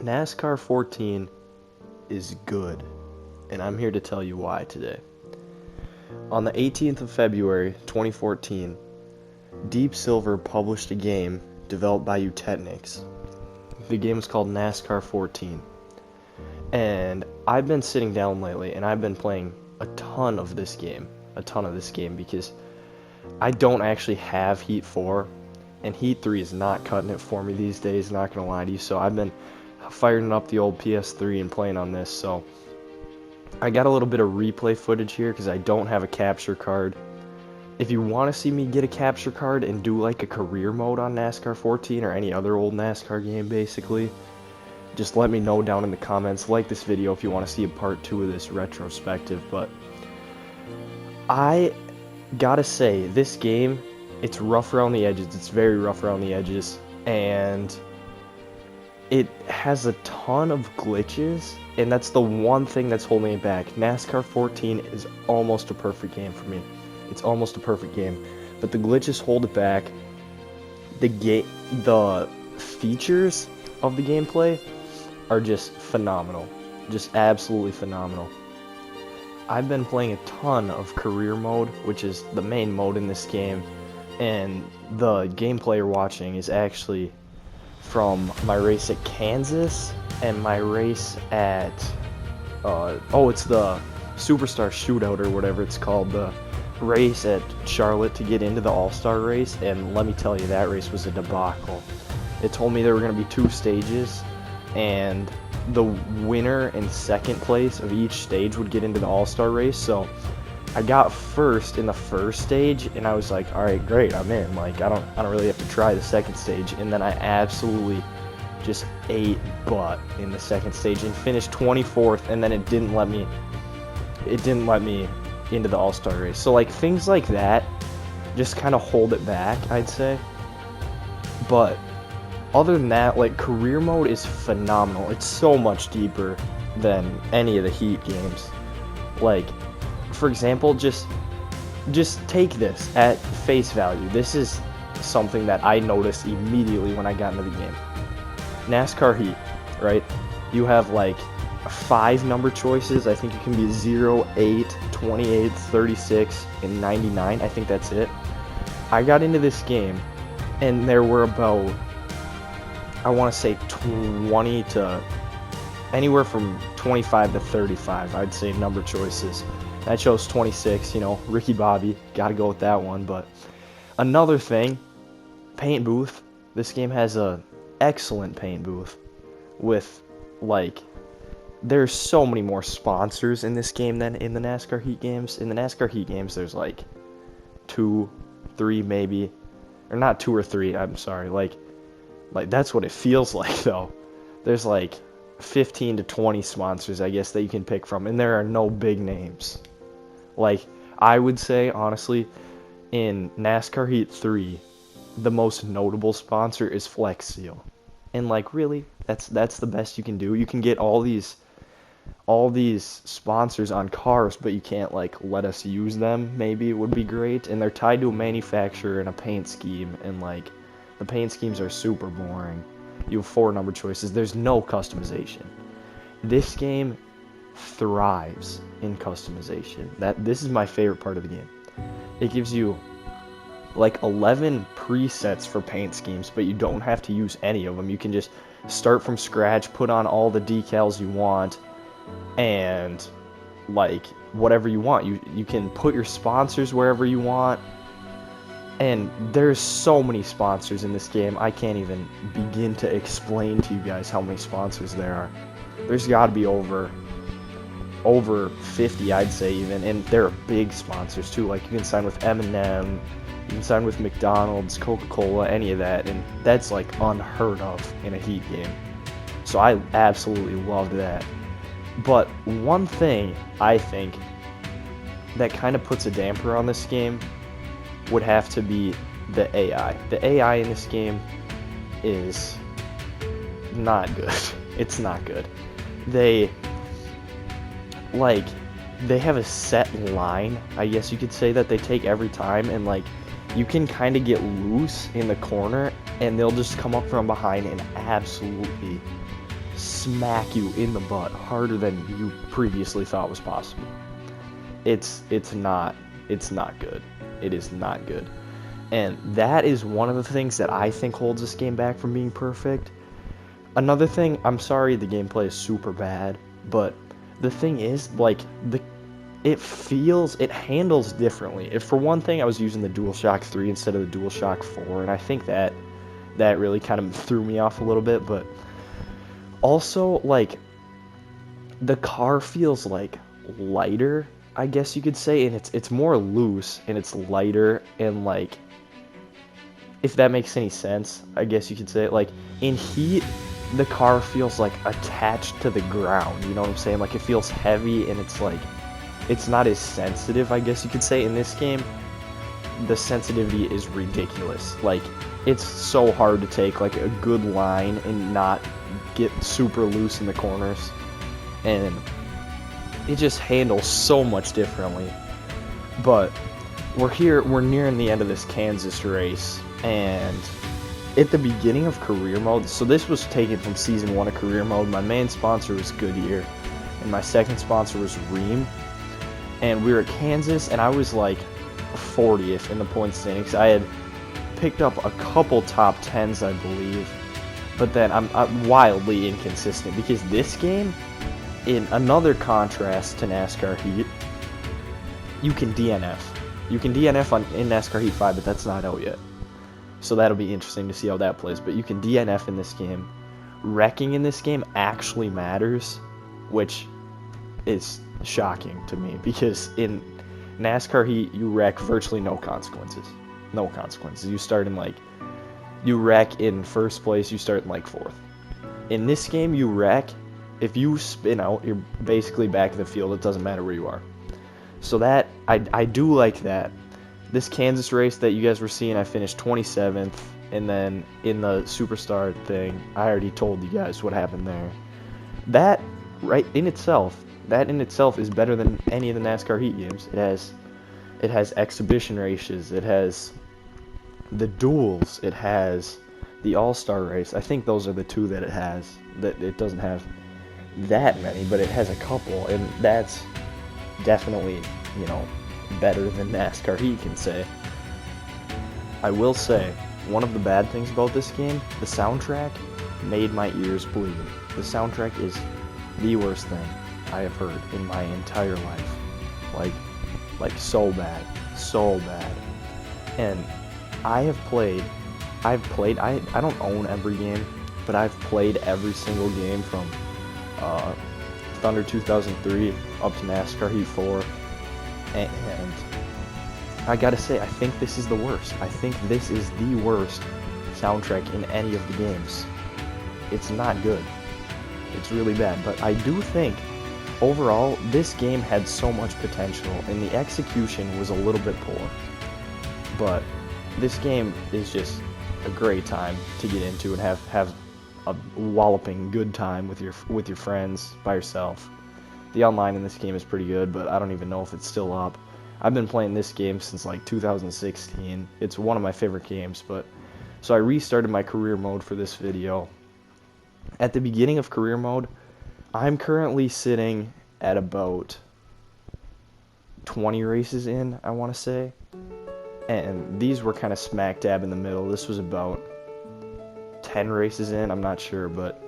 NASCAR 14 is good, and I'm here to tell you why today. On the 18th of February 2014, Deep Silver published a game developed by Utetniks. The game is called NASCAR 14. And I've been sitting down lately and I've been playing a ton of this game because I don't actually have Heat 4, and Heat 3 is not cutting it for me these days, not gonna lie to you. So I've been firing up the old PS3 and playing on this. So I got a little bit of replay footage here because I don't have a capture card. If you want to see me get a capture card and do like a career mode on NASCAR 14 or any other old NASCAR game basically, just let me know down in the comments. Like this video if you want to see a part 2 of this retrospective. But I gotta say, this game, it's rough around the edges. It's very rough around the edges, and it has a ton of glitches, and that's the one thing that's holding it back. NASCAR 14 is almost a perfect game for me. It's almost a perfect game, but the glitches hold it back. The features of the gameplay are just phenomenal. Just absolutely phenomenal. I've been playing a ton of career mode, which is the main mode in this game, and the gameplay you're watching is actually from my race at Kansas and my race at it's the Superstar Shootout or whatever it's called, the race at Charlotte to get into the All-Star race. And let me tell you, that race was a debacle. It told me there were going to be 2 stages, and the winner and second place of each stage would get into the All-Star race. So I got first in the first stage, and I was like, all right, great, I'm in. Like, I don't really have to try the second stage. And then I absolutely just ate butt in the second stage and finished 24th, and then it didn't let me into the All-Star race. So like things like that just kind of hold it back, I'd say. But other than that, like, career mode is phenomenal. It's so much deeper than any of the Heat games. Like, for example, just take this at face value. This is something that I noticed immediately when I got into the game. NASCAR Heat, right? You have like 5 number choices. I think it can be 0, 8, 28, 36, and 99. I think that's it. I got into this game, and there were about, I want to say 20 to anywhere from 25 to 35, I'd say, number choices. I chose 26, Ricky Bobby, gotta go with that one. But another thing, paint booth. This game has a excellent paint booth with, like, there's so many more sponsors in this game than in the NASCAR Heat games. In the NASCAR Heat games, there's like 2, 3 maybe, or not 2 or 3, I'm sorry, like that's what it feels like though. There's like 15 to 20 sponsors, I guess, that you can pick from, and there are no big names. Like, I would say, honestly, in NASCAR Heat 3, the most notable sponsor is Flex Seal. And like, really, that's the best you can do. You can get all these sponsors on cars, but you can't like let us use them. Maybe it would be great. And they're tied to a manufacturer and a paint scheme, and like, the paint schemes are super boring. You have 4 number choices. There's no customization. This game thrives in customization. This is my favorite part of the game. It gives you like 11 presets for paint schemes, but you don't have to use any of them. You can just start from scratch, put on all the decals you want, and like whatever you want. You can put your sponsors wherever you want. And there's so many sponsors in this game, I can't even begin to explain to you guys how many sponsors there are. There's got to be over 50, I'd say, even, and they're big sponsors too. Like, you can sign with M&M, you can sign with McDonald's, Coca-Cola, any of that, and that's like unheard of in a Heat game. So I absolutely loved that. But one thing I think that kind of puts a damper on this game would have to be the AI. The AI in this game is not good. It's not good. They have a set line, I guess you could say, that they take every time, and like, you can kind of get loose in the corner, and they'll just come up from behind and absolutely smack you in the butt harder than you previously thought was possible. It's not good. It is not good. And that is one of the things that I think holds this game back from being perfect. Another thing, I'm sorry the gameplay is super bad, but the thing is, like, it handles differently. If for one thing, I was using the DualShock 3 instead of the DualShock 4, and I think that really kind of threw me off a little bit, but also, like, the car feels, like, lighter, I guess you could say, and it's more loose, and it's lighter, and, like, if that makes any sense, I guess you could say, like, in Heat, the car feels, like, attached to the ground, you know what I'm saying? Like, it feels heavy, and it's, like, it's not as sensitive, I guess you could say. In this game, the sensitivity is ridiculous. Like, it's so hard to take, like, a good line and not get super loose in the corners, and it just handles so much differently. But we're nearing the end of this Kansas race, and at the beginning of career mode, so this was taken from season 1 of career mode. My main sponsor was Goodyear, and my second sponsor was Ream, and we were at Kansas, and I was like 40th in the points standings. I had picked up a couple top 10s, I believe, but then I'm wildly inconsistent, because this game, in another contrast to NASCAR Heat, you can DNF. You can DNF in NASCAR Heat 5, but that's not out yet. So that'll be interesting to see how that plays. But you can DNF in this game. Wrecking in this game actually matters, which is shocking to me, because in NASCAR Heat, you wreck virtually no consequences. No consequences. You wreck in first place, you start in like 4th. In this game, you wreck. If you spin out, you're basically back in the field. It doesn't matter where you are. So that, I do like that. This Kansas race that you guys were seeing, I finished 27th, and then in the Superstar thing, I already told you guys what happened there. That in itself is better than any of the NASCAR Heat games. It has exhibition races, it has the duels, it has the All-Star race. I think those are the two that it has. That it doesn't have that many, but it has a couple, and that's definitely, you know, better than NASCAR Heat can say. I will say, one of the bad things about this game, the soundtrack made my ears bleed. The soundtrack is the worst thing I have heard in my entire life. Like so bad. And I don't own every game, but I've played every single game from Thunder 2003 up to NASCAR Heat 4, and I gotta say, I think this is the worst. I think this is the worst soundtrack in any of the games. It's not good. It's really bad, but I do think overall this game had so much potential, and the execution was a little bit poor. But this game is just a great time to get into and have a walloping good time with your friends, by yourself. The online in this game is pretty good, but I don't even know if it's still up. I've been playing this game since like 2016. It's one of my favorite games, but so I restarted my career mode for this video. At the beginning of career mode, I'm currently sitting at about 20 races in, I want to say. And these were kind of smack dab in the middle. This was about 10 races in, I'm not sure, but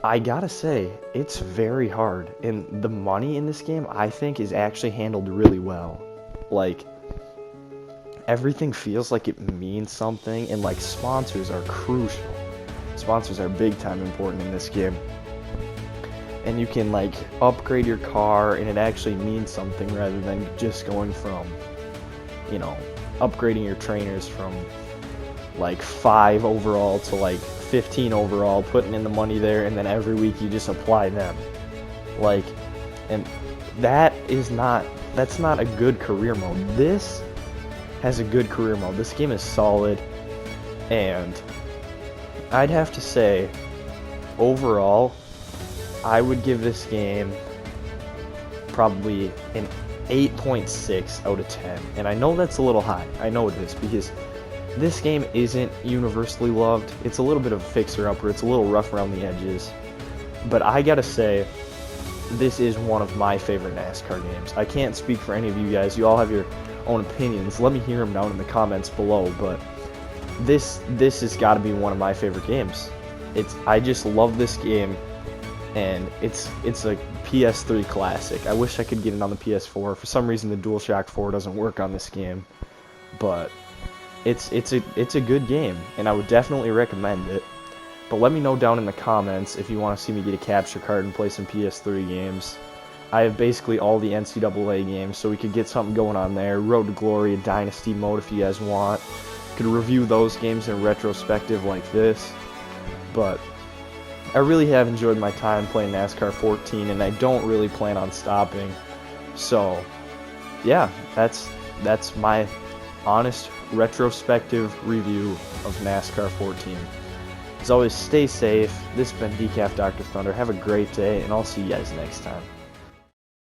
I gotta say, it's very hard, and the money in this game, I think, is actually handled really well. Like, everything feels like it means something, and, like, sponsors are crucial. Sponsors are big time important in this game. And you can, like, upgrade your car, and it actually means something rather than just going from, you know, upgrading your trainers from, like, 5 overall to, like, 15 overall, putting in the money there, and then every week you just apply them. Like, and that's not a good career mode. This has a good career mode. This game is solid, and I'd have to say, overall, I would give this game probably an 8.6 out of 10. And I know that's a little high. I know it is, because this game isn't universally loved. It's a little bit of a fixer-upper. It's a little rough around the edges. But I gotta say, this is one of my favorite NASCAR games. I can't speak for any of you guys. You all have your own opinions. Let me hear them down in the comments below. But this has got to be one of my favorite games. I just love this game, and it's a PS3 classic. I wish I could get it on the PS4. For some reason, the DualShock 4 doesn't work on this game, but it's a good game, and I would definitely recommend it. But let me know down in the comments if you want to see me get a capture card and play some PS3 games. I have basically all the NCAA games, so we could get something going on there. Road to Glory, a Dynasty mode if you guys want. Could review those games in retrospective like this. But I really have enjoyed my time playing NASCAR 14, and I don't really plan on stopping. So yeah, that's my honest retrospective review of NASCAR 14. As always, stay safe. This has been Decaf Dr. Thunder. Have a great day, and I'll see you guys next time.